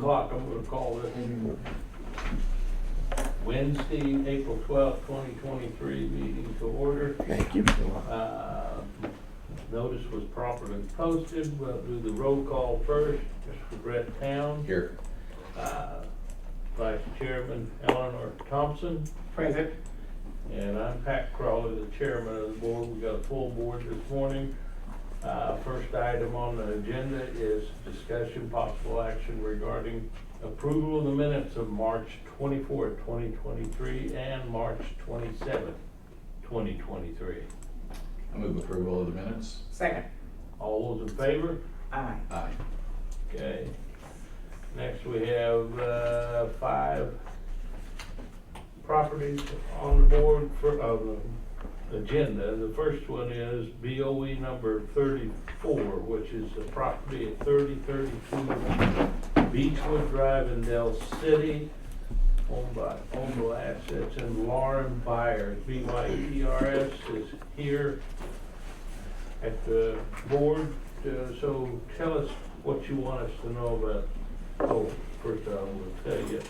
o'clock. I'm going to call this Wednesday, April 12th, 2023 meeting to order. Thank you. Notice was properly posted. We'll do the roll call first. Mr. Brett Town. Here. Vice Chairman Eleanor Thompson. Present. And I'm Pat Crawley, the chairman of the board. We got a full board this morning. First item on the agenda is discussion, possible action regarding approval of the minutes of March 24th, 2023 and March 27th, 2023. I move approval of the minutes. Second. All those in favor? Aye. Aye. Okay. Next we have 5 properties on the board for the agenda. The first one is BOE number 34, which is the property at 3032 Beechwood Drive in Del City, owned by Oval Assets, and Lauren Byers, BYERS, is here at the board. So tell us what you want us to know about. Oh, first I will tell you,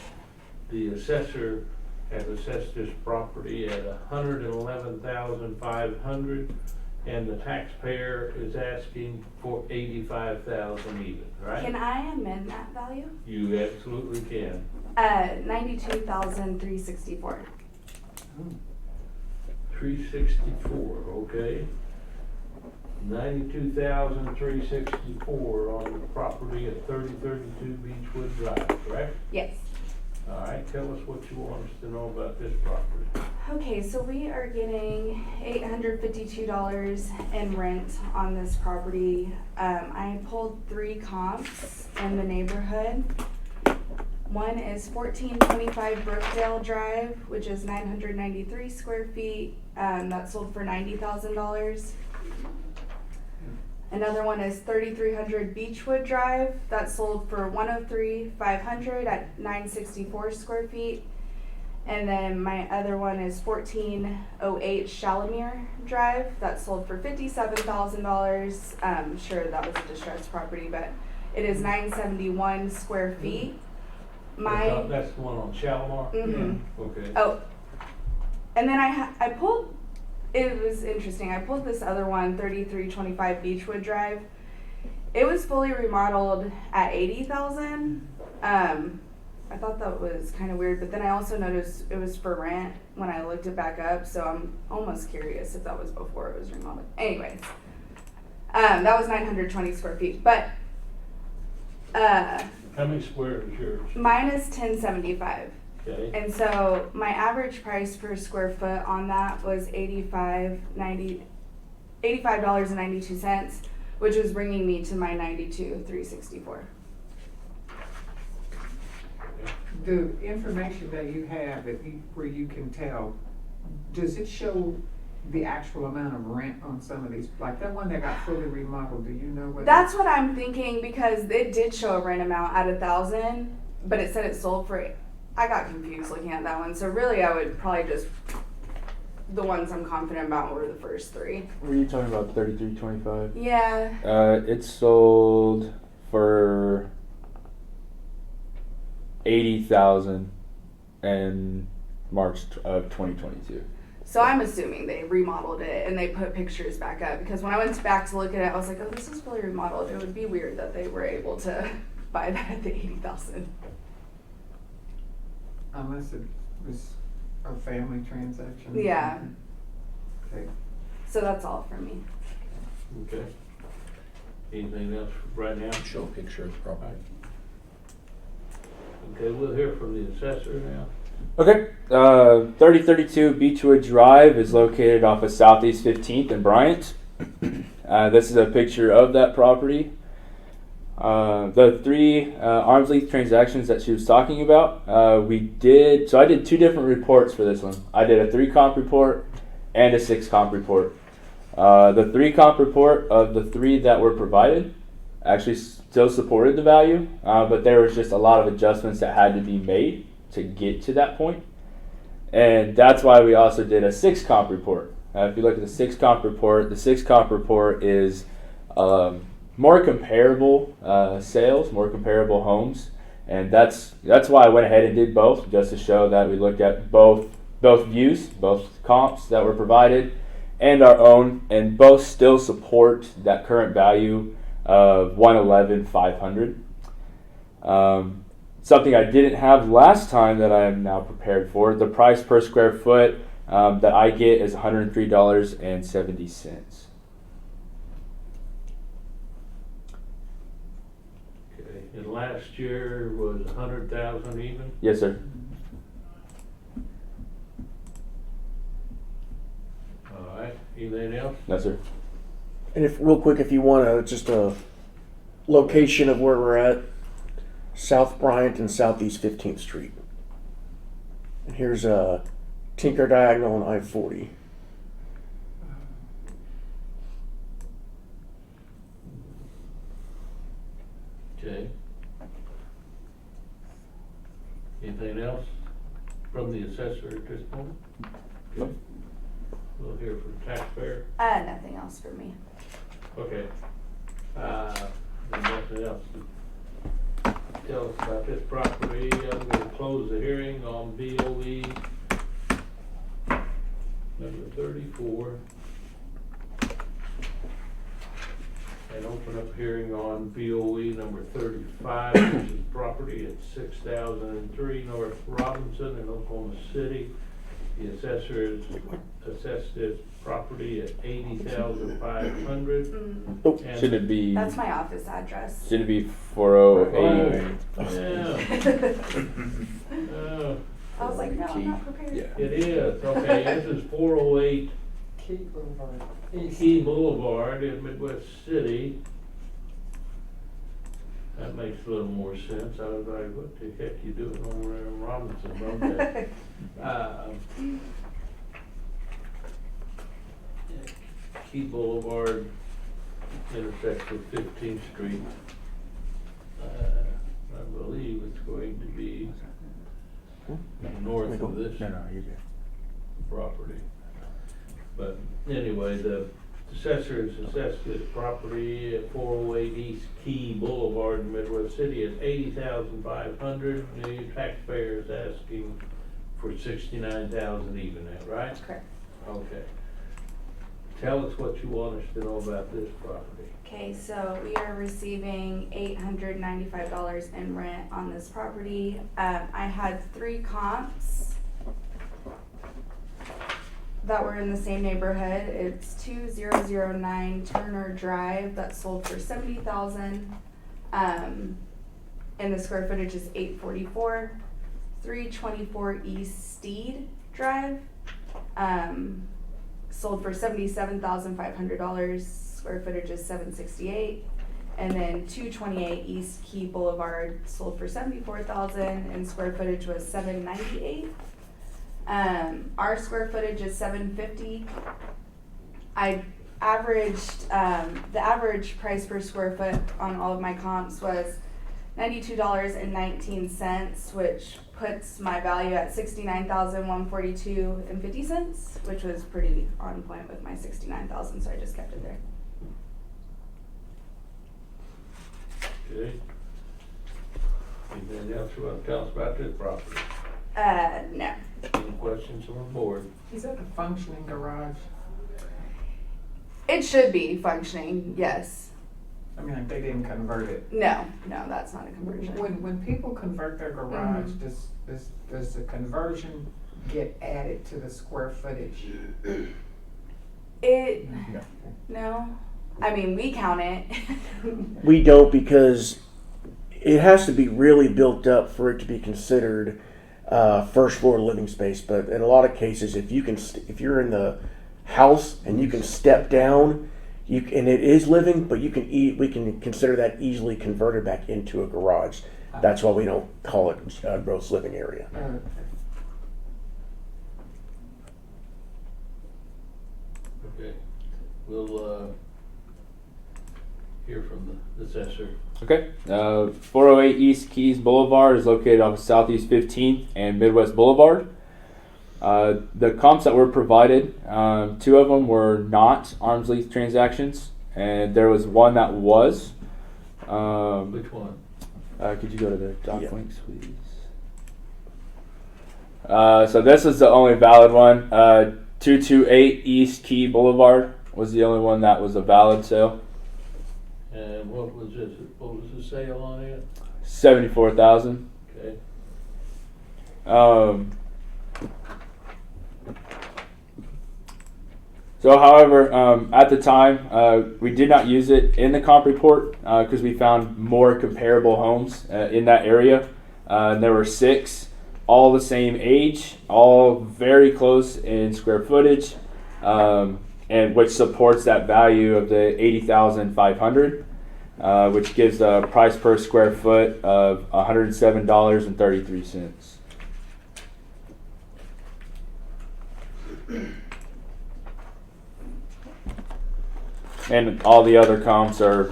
the assessor has assessed this property at $111,500, and the taxpayer is asking for $85,000 even, right? Can I amend that value? You absolutely can. $92,364. 364, okay. 92,364 on the property at 3032 Beechwood Drive, correct? Yes. All right, tell us what you want us to know about this property. Okay, so we are getting $852 in rent on this property. I pulled 3 comps in the neighborhood. One is 1425 Brookdale Drive, which is 993 square feet. That sold for $90,000. Another one is 3300 Beechwood Drive. That sold for $103,500 at 964 square feet. And then my other one is 1408 Shalimere Drive. That sold for $57,000. Sure, that was a distressed property, but it is 971 square feet. That's the one on Shalimar? Mhm. Okay. Oh, and then I pulled, it was interesting, I pulled this other one, 3325 Beechwood Drive. It was fully remodeled at $80,000. I thought that was kind of weird, but then I also noticed it was for rent when I looked it back up, so I'm almost curious if that was before it was remodeled. Anyways, that was 920 square feet, but How many square is yours? mine is 1075. Okay. And so my average price per square foot on that was $85.92, which was bringing me to my $92,364. The information that you have where you can tell, does it show the actual amount of rent on some of these? Like that one that got fully remodeled, do you know what? That's what I'm thinking, because it did show a rent amount at $1,000, but it said it sold for. I got confused looking at that one. So really, I would probably just, the ones I'm confident about were the first 3. Were you talking about 3325? Yeah. It sold for $80,000 in March of 2022. So I'm assuming they remodeled it and they put pictures back up, because when I went back to look at it, I was like, oh, this is fully remodeled. It would be weird that they were able to buy that at the $80,000. Unless it was a family transaction. Yeah. Okay. So that's all for me. Okay. Anything else right now? Show a picture of the property. Okay, we'll hear from the assessor now. Okay, 3032 Beechwood Drive is located off of Southeast 15th in Bryant. This is a picture of that property. The 3 arm's length transactions that she was talking about, I did 2 different reports for this one. I did a 3 comp report and a 6 comp report. The 3 comp report of the 3 that were provided actually still supported the value, but there was just a lot of adjustments that had to be made to get to that point. And that's why we also did a 6 comp report. If you look at the 6 comp report, the 6 comp report is more comparable sales, more comparable homes, And that's why I went ahead and did both, just to show that we looked at both views, both comps that were provided, and our own, and both still support that current value of $111,500. Something I didn't have last time that I am now prepared for. The price per square foot that I get is $103.70. Okay, and last year was 100,000 even? Yes, sir. All right, anything else? No, sir. And if real quick, if you want just a location of where we're at, South Bryant and Southeast 15th Street. And here's a Tinker Diagonal on I-40. Okay. Anything else from the assessor at this point? Okay. We'll hear from the taxpayer. Nothing else for me. Okay. Nothing else to tell us about this property. I'm gonna close the hearing on BOE number 34. And open up hearing on BOE number 35, which is property at 6003 North Robinson in Oklahoma City. The assessor has assessed this property at $80,500. And Should it be? That's my office address. Should it be 408? Yeah. I was like, no, I'm not prepared. Yeah. It is, okay, this is 408 Key Boulevard. Key Boulevard in Midwest City. That makes a little more sense. I was like, what the heck you doing over there in Robinson, okay? Key Boulevard intersects with 15th Street. I believe it's going to be north of this No, you're good. property. But anyway, the assessor has assessed this property at 408 East Key Boulevard in Midwest City at $80,500. The taxpayer is asking for $69,000 even that, right? Correct. Okay. Tell us what you want us to know about this property. Okay, so we are receiving $895 in rent on this property. I had 3 comps that were in the same neighborhood. It's 2009 Turner Drive that sold for $70,000. And the square footage is 844. 324 East Steed Drive. Sold for $77,500. Square footage is 768. And then 228 East Key Boulevard sold for $74,000 and square footage was 798. Our square footage is 750. I averaged, the average price per square foot on all of my comps was $92.19, which puts my value at $69,142.50, which was pretty on point with my $69,000, so I just kept it there. Okay. Anything else you want to tell us about this property? No. Any questions from the board? Is that a functioning garage? It should be functioning, yes. I mean, like they didn't convert it. No, that's not a conversion. When people convert their garage, does the conversion get added to the square footage? No. I mean, we count it. We don't, because it has to be really built up for it to be considered first floor living space. But in a lot of cases, if you're in the house and you can step down, and it is living, but we can consider that easily converted back into a garage. That's why we don't call it a gross living area. Okay. We'll hear from the assessor. Okay. 408 East Keys Boulevard is located off of Southeast 15th and Midwest Boulevard. The comps that were provided, 2 of them were not arm's length transactions, and there was one that was. Which one? Could you go to the doc Yeah. links, please? So this is the only valid one. 228 East Key Boulevard was the only one that was a valid sale. And what was this, what was the sale on it? 74,000. Okay, So, however, at the time, we did not use it in the comp report because we found more comparable homes in that area. And there were 6, all the same age, all very close in square footage, and which supports that value of the 80,500, which gives a price per square foot of $107.33. And all the other comps are,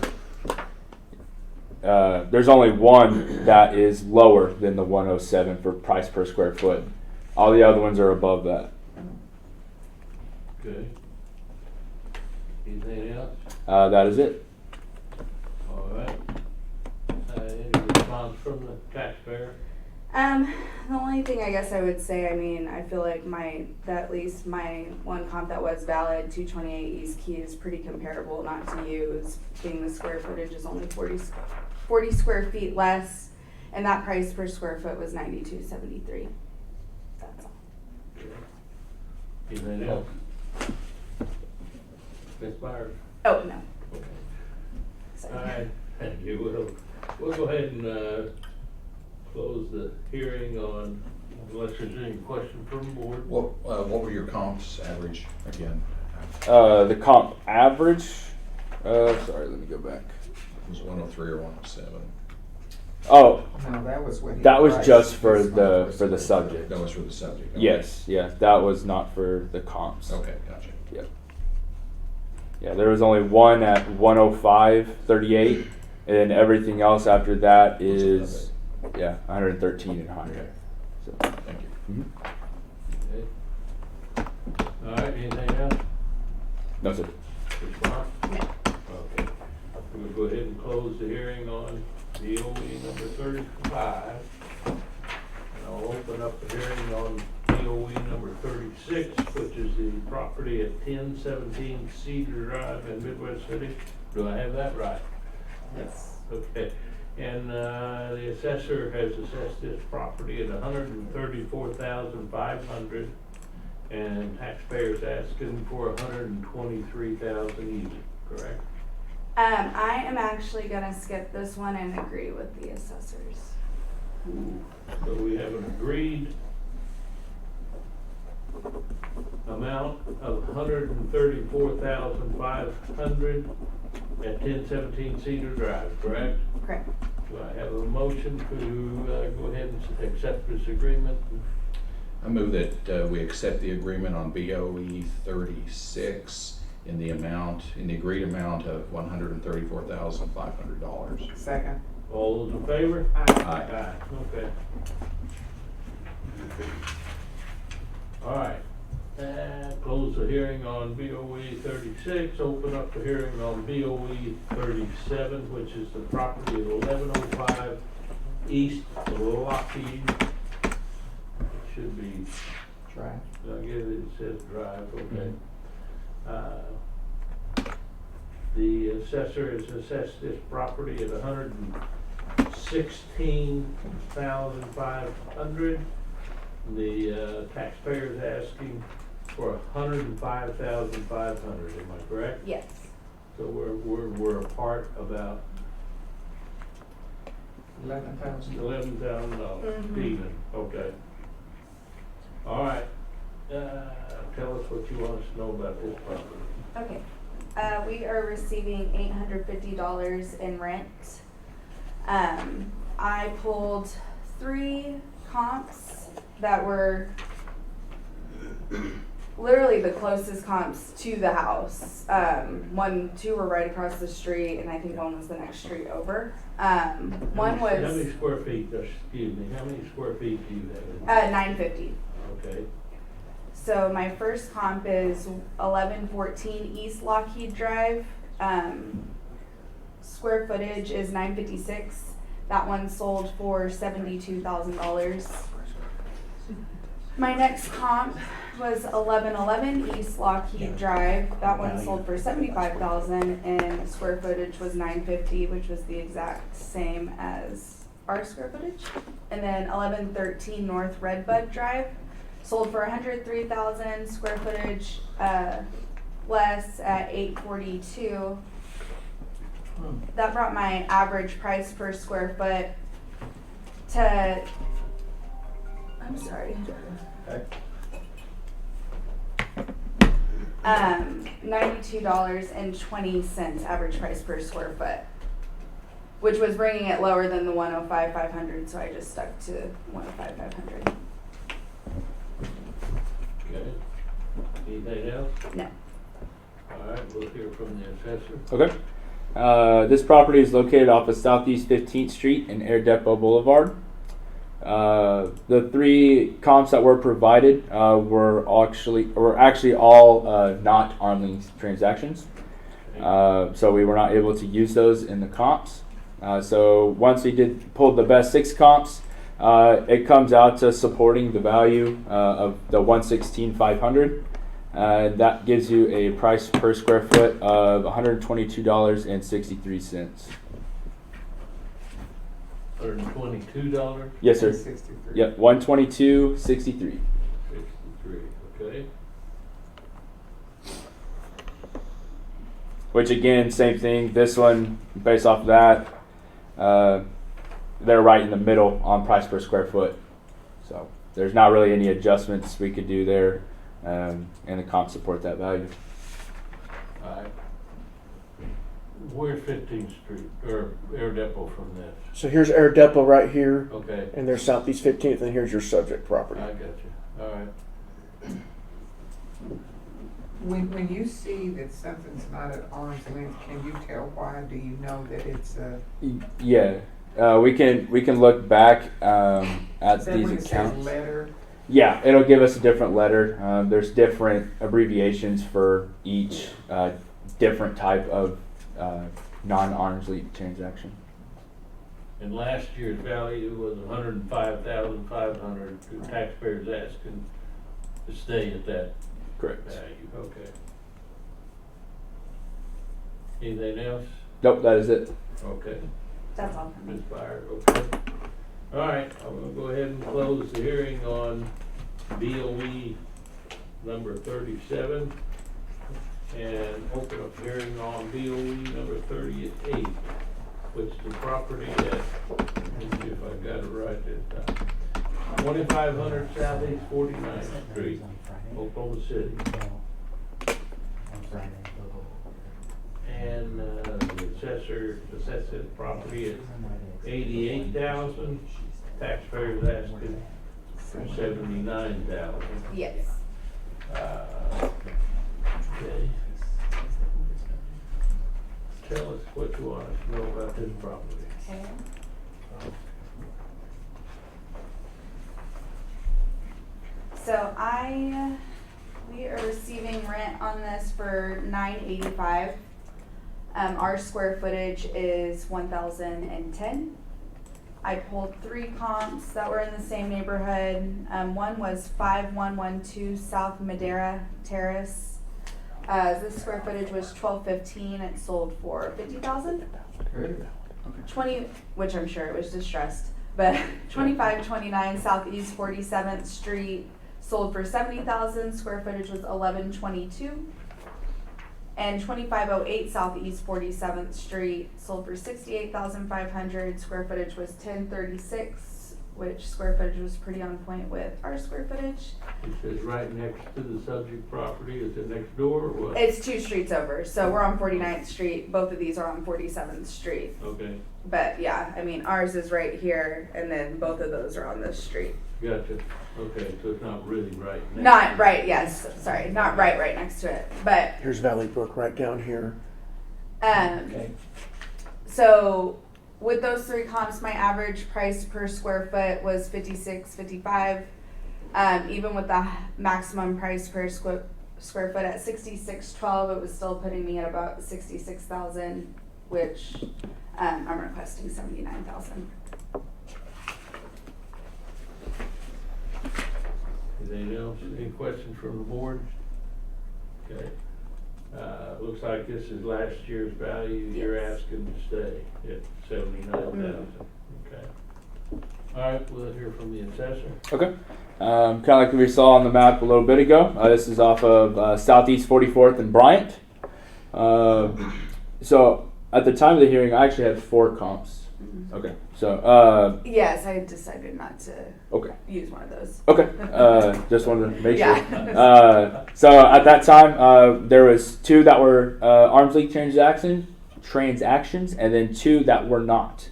there's only one that is lower than the 107 for price per square foot. All the other ones are above that. okay. Anything else? That is it. All right. Any response from the taxpayer? The only thing I guess I would say, I mean, I feel like at least my one comp that was valid, 228 East Key, is pretty comparable, not to use, being the square footage is only 40 square feet less, and that price per square foot was $92.73. That's all. Okay. Anything else? Ms. Myers? Oh, no. Okay. Sorry. All right, thank you. We'll go ahead and close the hearing on, unless there's any question from the board. What were your comps average again? The comp average, sorry, let me go back. Was it 103 or 107? Oh, No, that was what he that was priced just for this one the was. subject. That was for the subject. Okay. Yes, that was not for the comps. Okay, gotcha. Yeah, there was only one at 105.38, and then everything else after that is 113 and higher. So, Thank you. Okay. All right, anything else? no sir. Response? Okay. We'll go ahead and close the hearing on BOE number 35. And I'll open up the hearing on BOE number 36, which is the property at 1017 Cedar Drive in Midwest City. Do I have that right? Yes. Okay. And the assessor has assessed this property at $134,500, and taxpayers asking for $123,000 even, correct? I am actually gonna skip this one and agree with the assessors. So we have an agreed amount of $134,500 at 1017 Cedar Drive, correct? Correct. Do I have a motion to go ahead and accept this agreement? I move that we accept the agreement on BOE 36 in the agreed amount of $134,500. Second. All those in favor? Aye. Okay. All right. Close the hearing on BOE 36, open up the hearing on BOE 37, which is the property at 1105 East Lockheed. It should be, Try. I guess it says drive, okay. The assessor has assessed this property at $116,500. The taxpayer is asking for $105,500. Am I correct? Yes. So we're apart about $11,000. Mhm. even. Okay. All right. Tell us what you want us to know about this property. Okay. We are receiving $850 in rent. I pulled 3 comps that were literally the closest comps to the house. 2 were right across the street, and I think one was the next street over. One How many was square feet, excuse me, how many square feet do you have? 950. Okay. So my first comp is 1114 East Lockheed Drive. Square footage is 956. That one sold for $72,000. My next comp was 1111 East Lockheed Drive. That one sold for $75,000 and square footage was 950, which was the exact same as our square footage. And then 1113 North Redbud Drive sold for 103,000, square footage less at 842. That brought my average price per square foot to, I'm sorry, $92.20 average price per square foot, which was bringing it lower than the 105,500, so I just stuck to 105,500. Okay. Anything else? No. All right, we'll hear from the assessor. Okay. This property is located off of Southeast 15th Street and Air Depot Boulevard. The three comps that were provided were actually all not arm length transactions. So we were not able to use those in the comps. So once we pulled the best 6 comps, it comes out to supporting the value of the 116,500. That gives you a price per square foot of $122.63. $122. Yes, sir. 63. Yep, 122.63. 63. Okay. Which again, same thing. This one, based off of that, they're right in the middle on price per square foot. So there's not really any adjustments we could do there, and the comps support that value. All right. Where's 15th Street or Air Depot from this? So here's Air Depot right here, Okay. and there's Southeast 15th, and here's your subject property. I got you. All right. When you see that something's not at arm's length, can you tell why? Do you know that it's Yeah, we can look back at is that these when it says accounts. letter? Yeah, it'll give us a different letter. There's different abbreviations for each different type of non-arm's length transaction. And last year's value was 105,500. The taxpayers asking to stay at that Correct. value. Okay. Anything else? Nope, that is it. Okay. That's all for me. Ms. Byer, okay. All right, I'm gonna go ahead and close the hearing on BOE number 37 and open up hearing on BOE number 38, which is the property at, let me see if I got it right this time, 2500 Southeast 49th Street, Oklahoma City. And the assessor assessed the property at 88,000. Taxpayers asking for 79,000. Yes. Okay. Tell us what you want us to know about this property. Okay. So we are receiving rent on this for $985. Our square footage is 1,010. I pulled 3 comps that were in the same neighborhood. One was 5112 South Madera Terrace. This square footage was 1,215. It sold for 50,000. 20, which I'm sure it was distressed, but 2529 Southeast 47th Street sold for 70,000. Square footage was 1122. And 2508 Southeast 47th Street sold for 68,500. Square footage was 1036, which square footage was pretty on point with our square footage. It says right next to the subject property. Is it next door or what? It's 2 streets over, so we're on 49th Street. Both of these are on 47th Street. Okay, But yeah, I mean, ours is right here, and then both of those are on this street. gotcha. Okay, so it's not really right next. Not right, yes, sorry, not right next to it, but Here's Valley Brook right down here. Okay. So with those 3 comps, my average price per square foot was $56.55. Even with the maximum price per square foot at $66.12, it was still putting me at about $66,000, which I'm requesting 79,000. Anything else? Any questions from the board? Okay. Looks like this is last year's value. You're Yes. asking to stay at 79,000. Okay. All right, we'll hear from the assessor. Okay. Kind of like we saw on the map a little bit ago. This is off of Southeast 44th and Bryant. So at the time of the hearing, I actually had 4 comps. Okay. So Yes, I decided not to okay. use one of those. Okay. Just wanted to make sure. Yeah. So at that time, there was 2 that were arms length transactions, and then 2 that were not.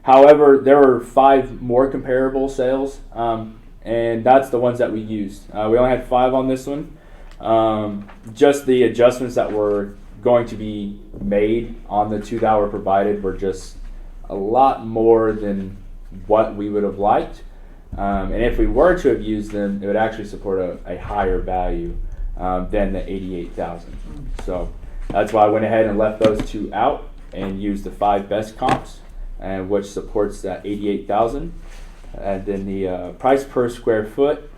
However, there were 5 more comparable sales, and that's the ones that we used. We only had 5 on this one. Just the adjustments that were going to be made on the 2 that were provided were just a lot more than what we would have liked. And if we were to have used them, it would actually support a higher value than the 88,000. So that's why I went ahead and left those 2 out and used the 5 best comps, and which supports that 88,000. And then the price per square foot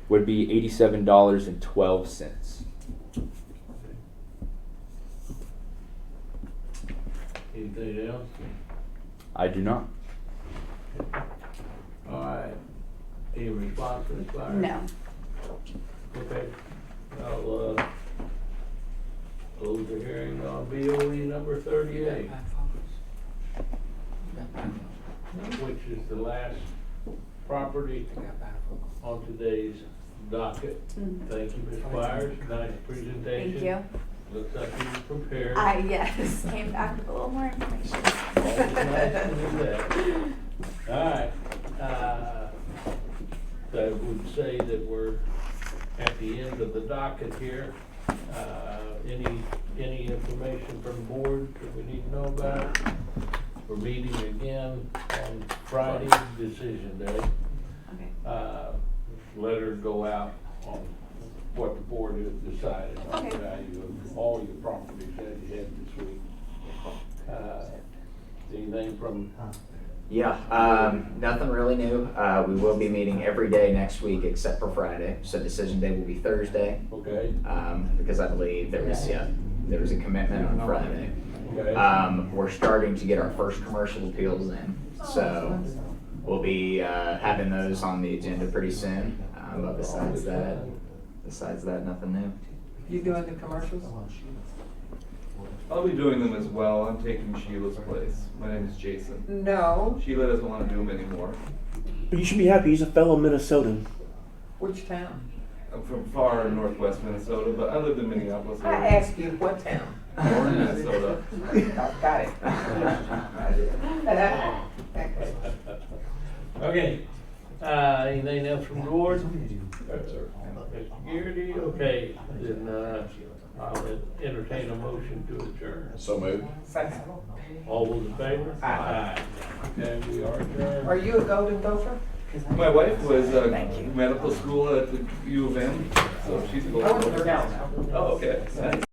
would be $87.12. Anything else? I do not. All right. Any response from the fire? No. Okay. I'll close the hearing on BOE number 38, which is the last property on today's docket. Thank you, Ms. Byers. Nice presentation. Thank you. Looks like you were prepared. Yes, came back with a little more information. Always nice to do that. All right. I would say that we're at the end of the docket here. Any information from the board that we need to know about? We're meeting again on Friday, decision day. Okay. Letter go out on what the board has decided on the Okay. value of all your properties that you had this week. Anything from, Yeah, nothing really new. We will be meeting every day next week except for Friday. So decision day will be Thursday, okay, because I believe there was a commitment on Friday. okay, We're starting to get our first commercial appeals in, so we'll be having those on the agenda pretty soon. But besides that, nothing new. You doing the commercials? I'll be doing them as well. I'm taking Sheila's place. My name is Jason. No. Sheila doesn't want to do them anymore. But you should be happy. He's a fellow Minnesotan. Which town? I'm from far northwest Minnesota, but I lived in Minneapolis. I asked you what town. Born in Minnesota. Got it. okay. Anything else from the board? Mr. Garrity, okay, then, I'll entertain a motion to adjourn. So moved. Second. All those in favor? Aye. Okay, we are adjourned. Are you a golden gopher? My wife was medical school at the U of M, so she's a Oh, little. no. Oh, okay. Nice.